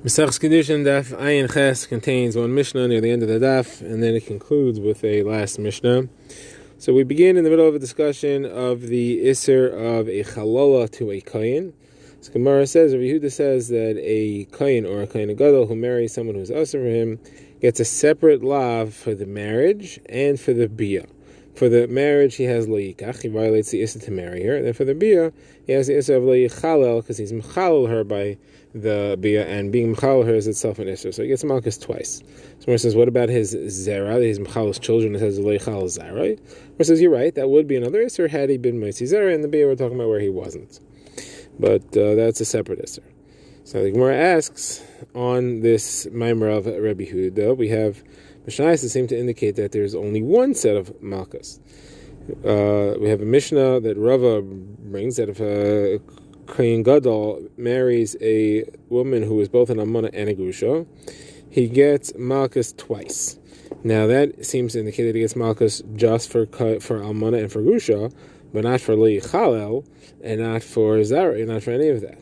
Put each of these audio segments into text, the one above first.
Masechus Kiddushin Daf Ayin Ches contains one Mishnah near the end of the Daf, and then it concludes with a last Mishnah. So we begin in the middle of a discussion of the Isser of a Chalola to a Kohen. So Gemara says, Rabbi Yehuda says that a Kohen or a Kohen Gadol who marries someone who's Asur for him gets a separate lav for the marriage and for the Bia. For the marriage, he has lo yikach, he violates the Issa to marry her. And then for the Bia, he has the Issa of lo yichalel, because he's mechalel her by the Bia, and being mechalel her is itself an Issa. So he gets malchus twice. So Gemara says, what about his zera, that he's mechalel's children, it says lo yichalel zera? Gemara says, you're right, that would be another Issa had he been moitzi zera, and the Bia we're talking about where he wasn't. But that's a separate Issa. So the Gemara asks, on this Maimer of Rabbi Yehuda, we have Mishnayos that seem to indicate that there's only one set of malchus. We have a Mishnah that Rava brings that if a Kohen Gadol marries a woman who is both an Almana and a Grusha, he gets malchus twice. Now that seems to indicate that he gets malchus just for Almana and for Grusha, but not for Lo Yichalel, and not for Zara, and not for any of that.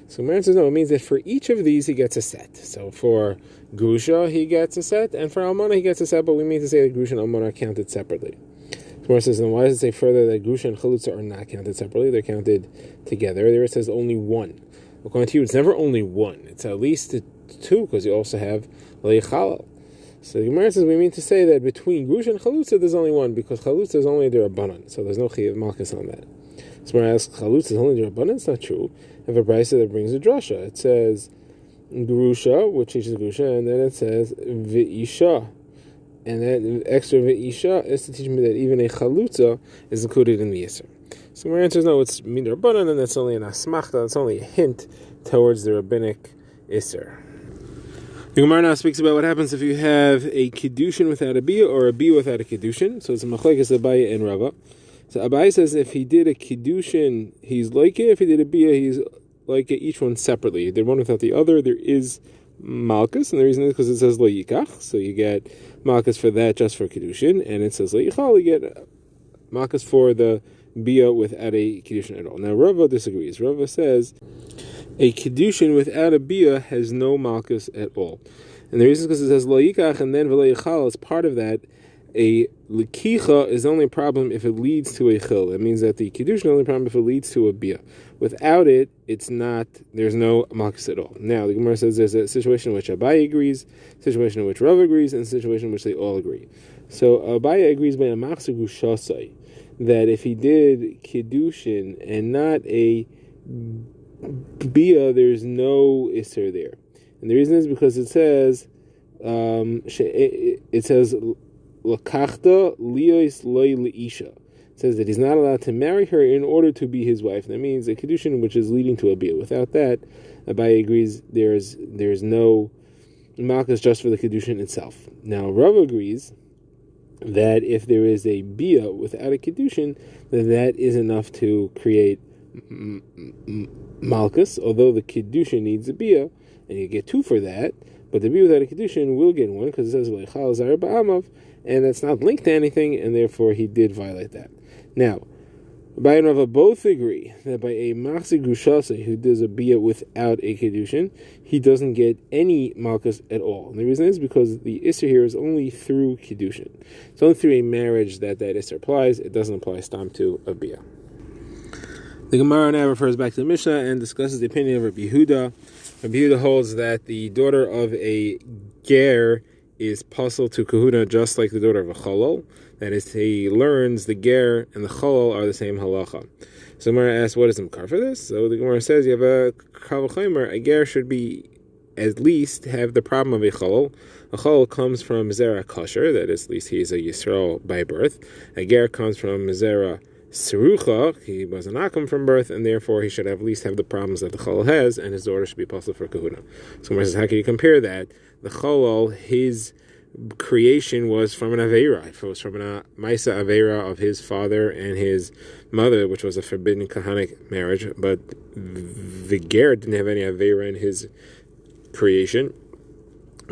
So Maren says, no, it means that for each of these he gets a set. So for Grusha he gets a set, and for Almana he gets a set, but we mean to say that Grusha and Almana are counted separately. So Maren says, then why does it say further that Grusha and Chalutza are not counted separately? They're counted together. There it says only one. According to you, it's never only one. It's at least two, because you also have Lo Yichalel. So the Gemara says, we mean to say that between Grusha and Chalutza there's only one, because Chalutza is only der Rabbanan, so there's no Chiyav Malchus on that. So when I ask Chalutza is only der Rabbanan, it's not true. I have a brisa that brings a drasha. It says Grusha, which teaches Grusha, and then it says V'isha. And that extra V'isha is to teach me that even a Chalutza is included in the Yisr. So my answer is no, it's min Rabbanan, and that's only an asmachta, it's only a hint towards the rabbinic Isser. The Gemara now speaks about what happens if you have a Kiddushin without a Bia or a Bia without a Kiddushin. So it's a machlekes Abaye and Rava. So Abaye says if he did a Kiddushin, he's like it. If he did a Bia, he's like it. Each one separately. He did one without the other. There is malchus, and the reason is because it says lo yikach. So you get malchus for that just for Kiddushin, and it says lo yichal. You get malchus for the Bia without a Kiddushin at all. Now Rava disagrees. Rava says a Kiddushin without a Bia has no malchus at all. And the reason is because it says lo yikach and then v'lo yichal as part of that. A likicha is the only problem if it leads to a chil. That means that the Kiddushin is the only problem if it leads to a Bia. Without it, it's not, there's no malchus at all. Now, the Gemara says there's a situation in which Abaye agrees, a situation in which Rav agrees, and a situation in which they all agree. So Abaye agrees by a machzor gushasai, that if he did Kiddushin and not a Bia, there's no Isser there. And the reason is because it says, Lakachta liyos loy leisha. It says that he's not allowed to marry her in order to be his wife. That means a Kiddushin which is leading to a Bia. Without that, Abaye agrees there's no malchus just for the Kiddushin itself. Now Rav agrees that if there is a Bia without a Kiddushin, then that is enough to create malchus, although the Kiddushin needs a Bia, and you get two for that, but the Bia without a Kiddushin will get one, because it says V'echal Zar Ba'amav, and that's not linked to anything, and therefore he did violate that. Now, Abaye and Rava both agree that by a machzor gushasei who does a Bia without a Kiddushin, he doesn't get any malchus at all. And the reason is because the Isser here is only through Kiddushin. It's only through a marriage that Isser applies. It doesn't apply stam to a Bia. The Gemara now refers back to the Mishnah and discusses the opinion of Rabbi Yehuda. Rabbi Yehuda holds that the daughter of a ger is pasul to kahuna just like the daughter of a cholol. That is, he learns the ger and the cholol are the same halacha. So the Gemara asks, what is the makar for this? So the Gemara says, you have a kavachomer, a ger should be at least have the problem of a cholol. A cholol comes from zera kosher, that is, at least he is a Yisrael by birth. A ger comes from zera Serucha, he was an Akum from birth, and therefore he should at least have the problems that the Cholol has, and his daughter should be possible for Kahuna. So Gemara says, how can you compare that? The Cholol, his creation was from an Aveira. It was from a Maisa Aveira of his father and his mother, which was a forbidden Kahanic marriage, but the Ger didn't have any Aveira in his creation.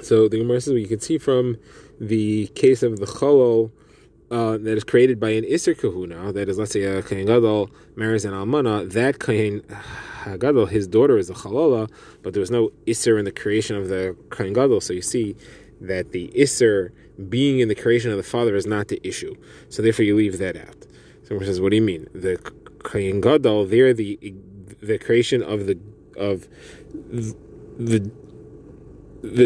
So the Gemara says, well, you can see from the case of the Cholol, that is created by an Isser Kahuna, that is, let's say a Kohen Gadol marries an Almana, that Kohen Hagadol, his daughter is a Chalola, but there was no Isser in the creation of the Kohen Gadol. So you see that the Isser being in the creation of the father is not the issue. So therefore you leave that out. So he says, what do you mean? The Kohen Gadol, there the creation of the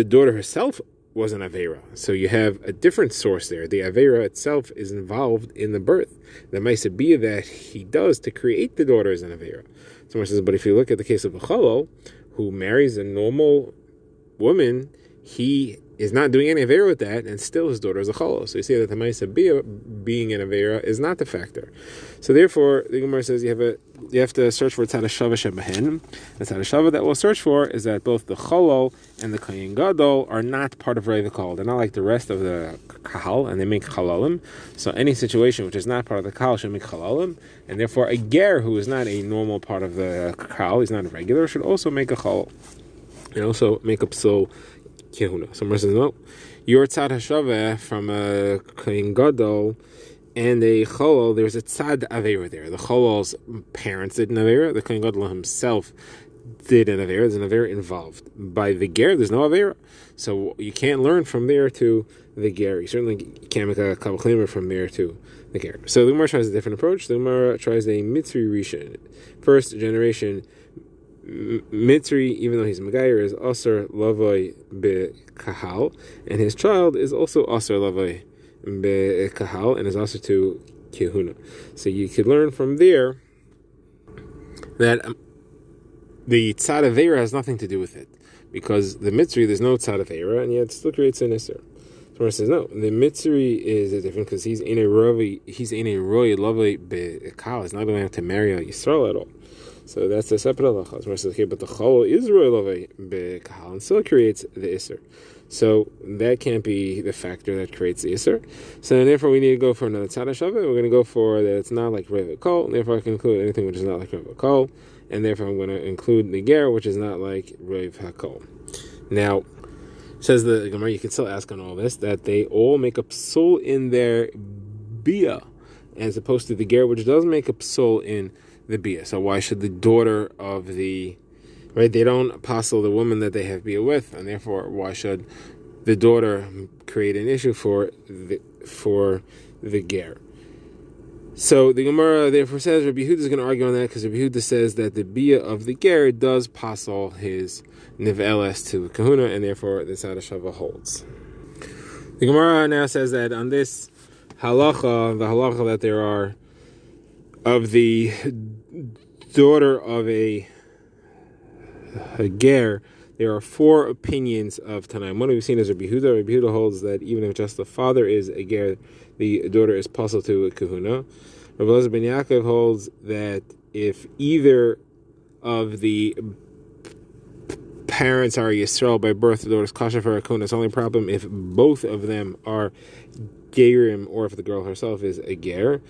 daughter herself was an Aveira. So you have a different source there. The Aveira itself is involved in the birth. The Maisabiyah that he does to create the daughter is an Aveira. Someone says, but if you look at the case of a Chalol, who marries a normal woman, he is not doing any Aveira with that, and still his daughter is a Chalol. So you see that the Maisabiyah being an Aveira is not the factor. So therefore, the Gemara says you have to search for Tzad HaShava Shebehen. The Tzad HaShava that we'll search for is that both the Chalol and the Kohen Gadol are not part of Rei V'Kol. They're not like the rest of the Kahal, and they make Chalalim. So any situation which is not part of the Kahal should make Chalalim, and therefore a Ger who is not a normal part of the Kahal, he's not a regular, should also make a Chalal. And also make a Psul Kehuna. Someone says, no, your Tzad HaShaveh from a Kohen Gadol and a Cholol, there's a Tzad Aveira there. The Cholol's parents did an Aveira, the Kohen Gadol himself did an Aveira. There's an Aveira involved. By the Ger, there's no Aveira. So you can't learn from there to the Ger. You certainly can't make a Kabbalah Klimer from there to the Ger. So the Gemara tries a different approach. The Gemara tries a Mitzri Rishon. First generation Mitzri, even though he's Megayer, is Aser Lavoi Be-Kahal, and his child is also Aser Lavoi Be-Kahal, and is also to Kehuna. So you could learn from there that the Tzad Aveira has nothing to do with it, because the Mitzri, there's no Tzad Aveira, and yet it still creates an Isser. Someone says, no, the Mitzri is different because he's in a Roy Lavoi Be-Kahal. He's not going to have to marry a Yisrael at all. So that's a separate halacha. Someone says, okay, but the Chalol is Roy Lavoi Be-Kahal and still creates the Isser. So that can't be the factor that creates the Isser. So therefore we need to go for another Tzad HaShaveh. We're going to go for that it's not like Rei V'Kol, and therefore I can include anything which is not like Rei V'Kol, and therefore I'm going to include the Ger, which is not like Rei V'Kol. Now, says the Gemara, you can still ask on all this, that they all make a psul in their bia, as opposed to the Ger, which doesn't make a psul in the bia. So why should the daughter of the... Right, they don't apostle the woman that they have bia with, and therefore why should the daughter create an issue for the ger? So the Gemara therefore says Rabbi Yehuda is going to argue on that, because Rabbi Yehuda says that the bia of the ger does apostle his niveles to kahuna, and therefore the Tzad HaShaveh holds. The Gemara now says that on this halacha, the halacha that there are of the daughter of a ger, there are four opinions of Tanaim. One we've seen is Rabbi Yehuda. Rabbi Yehuda holds that even if just the father is a ger, the daughter is possible to a kahuna. Rabbi Elazar ben Yaakov holds that if either of the parents are Yisrael by birth, the daughter is kosher for a kahuna. It's only a problem if both of them are gerim, or if the girl herself is a ger.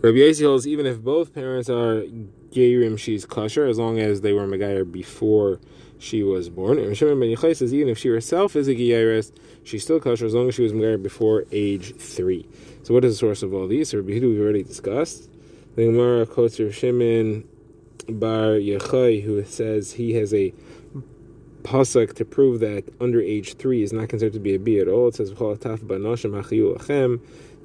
Rabbi Yossi holds even if both parents are gerim, she's kosher, as long as they were megayer before she was born. And Shimon ben Yochai says even if she herself is a geyeres, she's still kosher as long as she was megayer before age 3. So what is the source of all these? So Rabbi Yehuda we've already discussed. The Gemara quotes Rav Shimon bar Yochai, who says he has a pasuk to prove that under age 3 is not considered to be a bia at all. It says that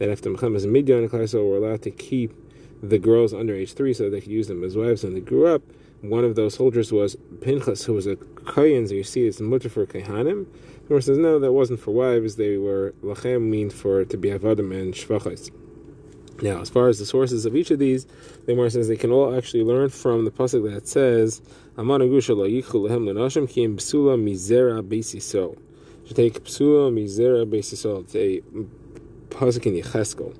after Mechem is a midyan, so we're allowed to keep the girls under age 3 so they could use them as wives when they grew up. One of those soldiers was Pinchas, who was a kohen, so you see it's mutter for kehanim. The Gemara says no, that wasn't for wives. They were lachem, mean for to be avadim and shvachos. Now, as far as the sources of each of these, the Gemara says they can all actually learn from the pasuk that says Amana gusha lo yichul lehem lenashim ki im psula mizera beisiso. To take psula mizera beisiso. It's a pasuk in Yecheskel.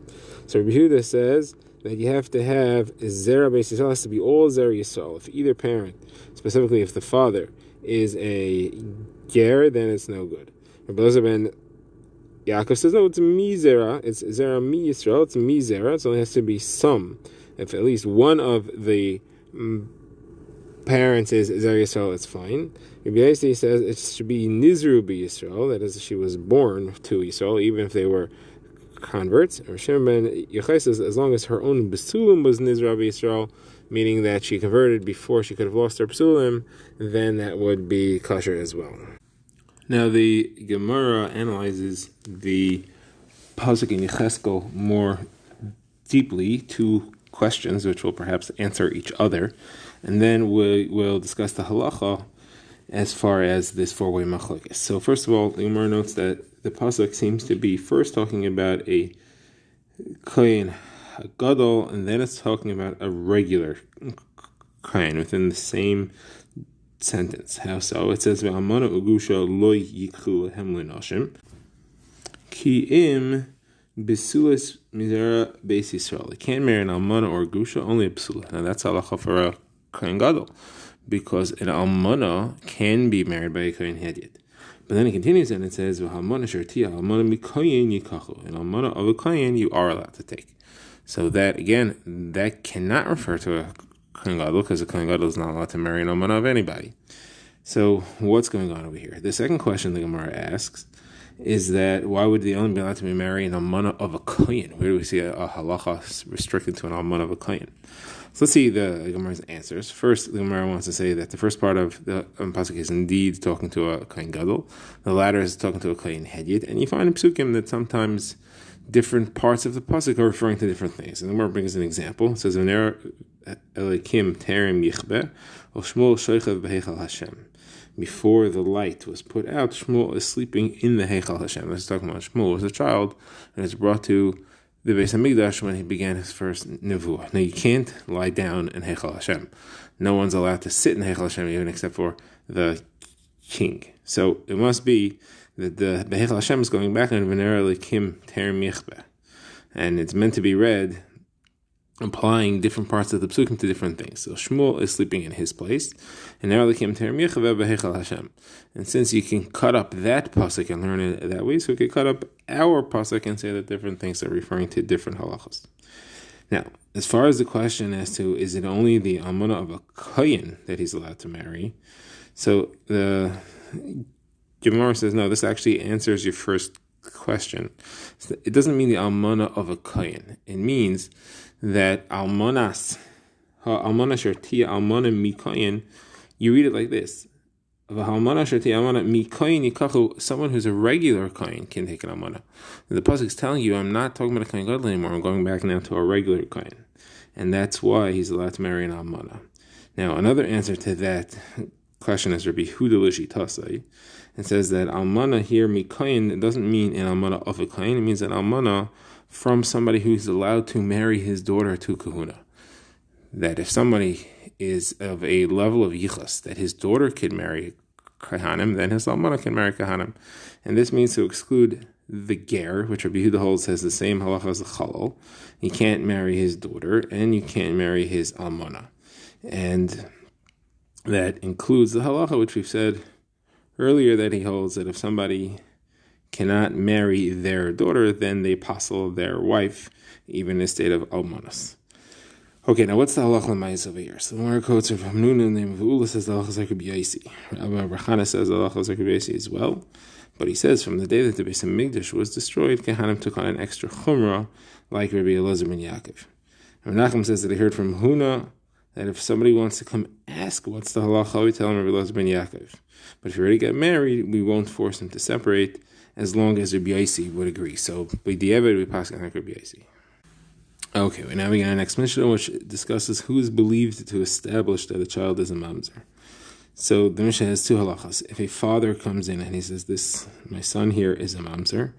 So Rabbi Yehuda says that you have to have zera beis Yisrael, has to be all zera Yisrael. If either parent, specifically if the father is a ger, then it's no good. Rabbi Elazar ben Yaakov says no, it's mi zera, it's zera mi Yisrael, it's mi zera, so it has to be some. If at least one of the parents is zera Yisrael, it's fine. Rabbi Yossi says it should be nizru bi Yisrael, that is, she was born to Yisrael, even if they were converts. Or Shimon ben Yochai says as long as her own besulim was nizra b'Yisrael, meaning that she converted before she could have lost her psulim, then that would be kosher as well. Now the Gemara analyzes the pasuk in Yecheskel more deeply, two questions which will perhaps answer each other, and then we will discuss the halacha as far as this four-way machlokes. So first of all, the Gemara notes that the pasuk seems to be first talking about a kohen gadol, and then it's talking about a regular kohen within the same sentence. How so? It says ve'almana ugusha lo yikchu lehem lenoshim ki im bisulas mizera beis Yisrael. They can't marry an almana or a gusha, only a psula. Now that's halacha for a kohen gadol, because an almana can be married by a kohen hedyet. But then it continues and it says v'halmana shertia almana mikoyin yikachu. An almana of a kohen you are allowed to take. So that again, that cannot refer to a kohen gadol, because a kohen gadol is not allowed to marry an almana of anybody. So what's going on over here? The second question the Gemara asks is that why would they only be allowed to be married an almana of a kohen? Where do we see a halacha restricted to an almana of a kohen? So let's see the Gemara's answers. First, the Gemara wants to say that the first part of the pasuk is indeed talking to a kohen gadol. The latter is talking to a kohen hedyet, and you find in psukim that sometimes different parts of the pasuk are referring to different things. And the Gemara brings an example. It says, "V'ner elikim terim yichbe, o Shmuel shoichav b'heichal Hashem." Before the light was put out, Shmuel is sleeping in the Heichal Hashem. This is talking about Shmuel was a child, and it's brought to the Beis Hamikdash when he began his first nevuah. Now you can't lie down in Heichal Hashem. No one's allowed to sit in Heichal Hashem even except for the king. So it must be that the Heichal Hashem is going back on V'ner elikim terim yichbe, and it's meant to be read applying different parts of the psukim to different things. So Shmuel is sleeping in his place, and now Hashem. And since you can cut up that pasuk and learn it that way, so we could cut up our pasuk and say that different things are referring to different halachas. Now, as far as the question as to is it only the almana of a kohen that he's allowed to marry, so the Gemara says no. This actually answers your first question. It doesn't mean the almana of a kohen. It means that almana shertia almana mikoyin, you read it like this: almana shertia almana mikoyin yikachu. Someone who's a regular kohen can take an almana. The pasuk is telling you, I'm not talking about a kohen gadol anymore. I'm going back now to a regular kohen, and that's why he's allowed to marry an almana. Now, another answer to that question is Rabbi Huda L'Shitasai, and says that almana here mikoyin doesn't mean an almana of a kohen. It means an almana from somebody who's allowed to marry his daughter to kahuna. That if somebody is of a level of yichus, that his daughter can marry kahanim, then his almana can marry kahanim. And this means to exclude the ger, which Rabbi Yehuda holds has the same halacha as the chalal. He can't marry his daughter, and you can't marry his almana. And that includes the halacha, which we've said earlier, that he holds that if somebody cannot marry their daughter, then they apostle their wife, even in a state of almanas. Okay, now what's the halacha l'mayis over here? So the Gemara quotes from Hamnuna and V'ula says the halacha is like Rabbi Yaisi. Rabbi Barchana says the halacha is like Rabbi Yaisi as well. But he says from the day that the Beis Hamikdash was destroyed, Kehanim took on an extra chumrah like Rabbi Elazar ben Yaakov. And Menachem says that he heard from Huna that if somebody wants to come ask what's the halacha, we tell him Rabbi Elazar ben Yaakov. But if you already get married, we won't force him to separate, as long as Rabbi Yaisi would agree. So, b'diavad, we pass on like Rabbi Yaisi. Okay, we now begin our next Mishnah, which discusses who is believed to establish that a child is a mamzer. So, the Mishnah has two halachas. If a father comes in and he says, my son here is a mamzer,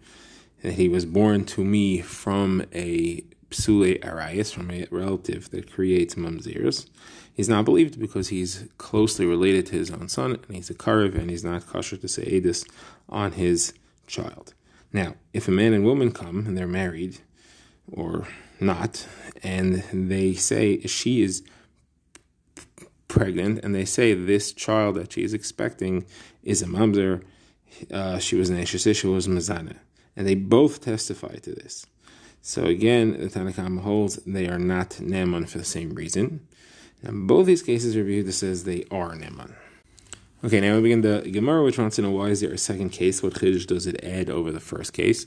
and he was born to me from a psule arayis, from a relative that creates mamzers, he's not believed because he's closely related to his own son, and he's a karev, and he's not kosher to say edus on his child. Now, if a man and woman come and they're married or not, and they say she is pregnant, and they say this child that she is expecting is a mamzer, she was an eshes, she was mazana, and they both testify to this. So again, the Tanna Kama holds they are not neman for the same reason. Now, in both these cases, Rabbi Yehuda says they are neman. Okay, now we begin the Gemara, which wants to know why is there a second case? What chiddush does it add over the first case?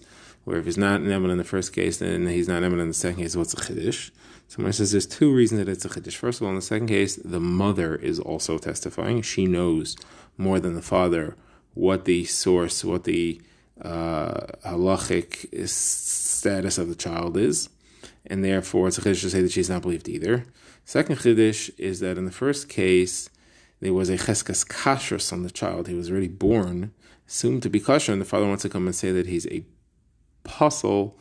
where if he's not neman in the first case, then he's not neman in the second case. What's a chiddush? Someone says there's two reasons that it's a chiddush. First of all, in the second case, the mother is also testifying. She knows more than the father what the source, what the halachic status of the child is, and therefore it's a chiddush to say that she's not believed either. Second chiddush is that in the first case, there was a cheskas kashrus on the child. He was already born, assumed to be kosher, and the father wants to come and say that he's a puzzle,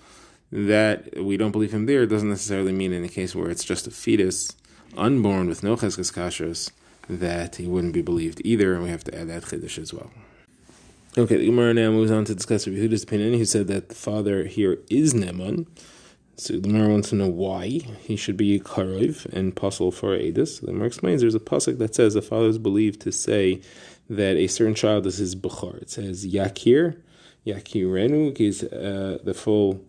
that we don't believe him there. It doesn't necessarily mean in a case where it's just a fetus, unborn with no cheskas kashrus, that he wouldn't be believed either, and we have to add that chiddush as well. Okay, the Gemara now moves on to discuss Rabbi Yehuda's opinion. He said that the father here is neman. So the Gemara wants to know why he should be karev and puzzle for edus. The Gemara explains there's a pasuk that says the father is believed to say that a certain child is his bechar. It says yakirenu, is the full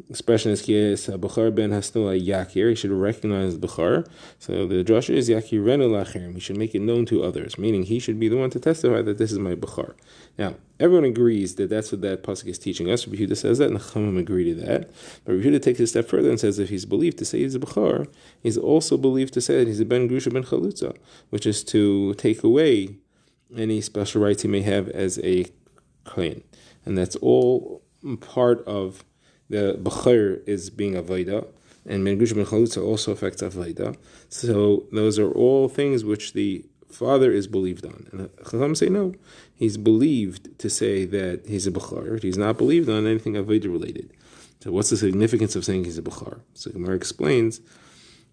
expression is bechar ben hasnula yakir. He should recognize the bechar. So the drasha is yakirenu lacherim. He should make it known to others, meaning he should be the one to testify that this is my bechar. Now, everyone agrees that that's what that pasuk is teaching us. Rabbi Yehuda says that, and the Chachamim agree to that. But Rabbi Yehuda takes it a step further and says if he's believed to say he's a bechar, he's also believed to say that he's a ben grusha ben chalutza, which is to take away any special rights he may have as a kohen. And that's all part of the bechar is being avoda, and ben grusha ben chalutza also affects avoda. So those are all things which the father is believed on. And the Chacham say no, he's believed to say that he's a bechar. He's not believed on anything avodah related. So what's the significance of saying he's a bechar? So Gemara explains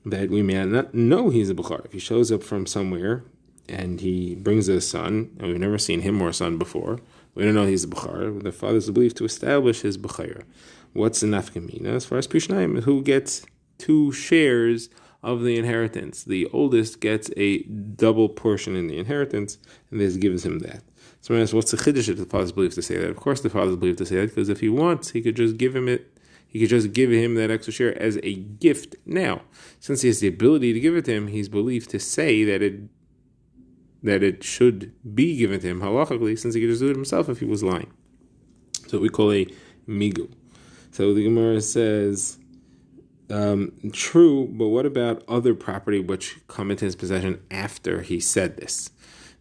that we may not know he's a bechar. If he shows up from somewhere and he brings a son, and we've never seen him or a son before, we don't know he's a bechar. The father is believed to establish his bechar. What's the nafkamina? As far as Pishnayim, who gets 2 shares of the inheritance. The oldest gets a double portion in the inheritance, and this gives him that. So what's the chiddush that the father is believed to say that? Of course the father is believed to say that, because if he wants, he could just give him it. He could just give him that extra share as a gift. Now, since he has the ability to give it to him, he's believed to say that it should be given to him halachically, since he could just do it himself if he was lying. So we call a migu. So the Gemara says, true, but what about other property which come into his possession after he said this?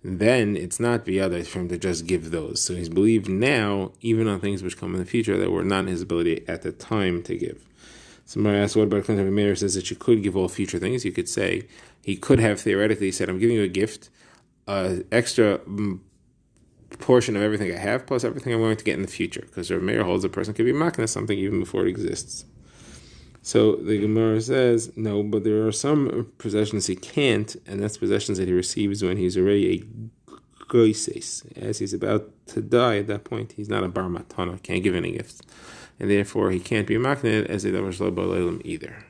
Then it's not v'yada for him to just give those. So he's believed now, even on things which come in the future that were not in his ability at the time to give. Somebody asked, what about Clinton Meir says that you could give all future things? You could say, he could have theoretically said, I'm giving you a gift, extra portion of everything I have, plus everything I'm going to get in the future. Because Rav Meir holds a person could be makna something even before it exists. So the Gemara says, no, but there are some possessions he can't, and that's possessions that he receives when he's already a goises. As he's about to die at that point, he's not a bar matana, can't give any gifts. And therefore he can't be makna as a davar shelo ba'olam either.